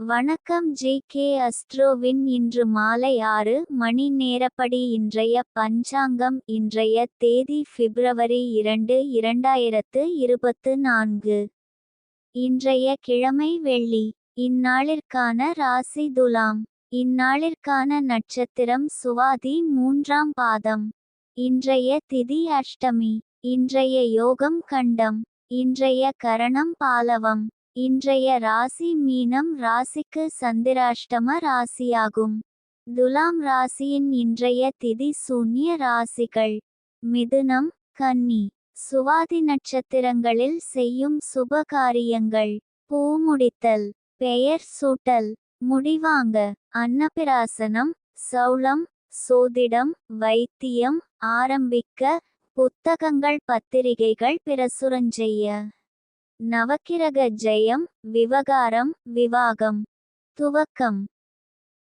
வணக்கம் ஜே.கே. அஸ்ட்ரோவின் இன்று மாலை 6 மணி நேரப்படி இன்றைய பஞ்சாங்கம். இன்றைய தேதி பிப்ரவரி 2, 2024. இன்றைய கிழமை வெள்ளி. இந்நாளிற்கான ராசி துலாம். இந்நாளிற்கான நட்சத்திரம் சுவாதி 3ஆம் பாதம். இன்றைய திதி அஷ்டமி. இன்றைய யோகம் கண்டம். இன்றைய கரணம் பாலவம். இன்றைய ராசி மீனம் ராசிக்கு சந்திராஷ்டம ராசியாகும். துலாம் ராசியின் இன்றைய திதி சூன்ய ராசிகள்: மிதுனம், கன்னி. சுவாதி நட்சத்திரங்களில் செய்யும் சுப காரியங்கள்: பூமுடித்தல், பெயர் சூட்டல், முடிவாங்க, அன்னபிராசனம், சௌளம், சோதிடம், வைத்தியம் ஆரம்பிக்க, புத்தகங்கள் பத்திரிகைகள் பிரசுரஞ்செய்ய. நவக்கிரக ஜெயம், விவகாரம், விவாகம். துவக்கம்: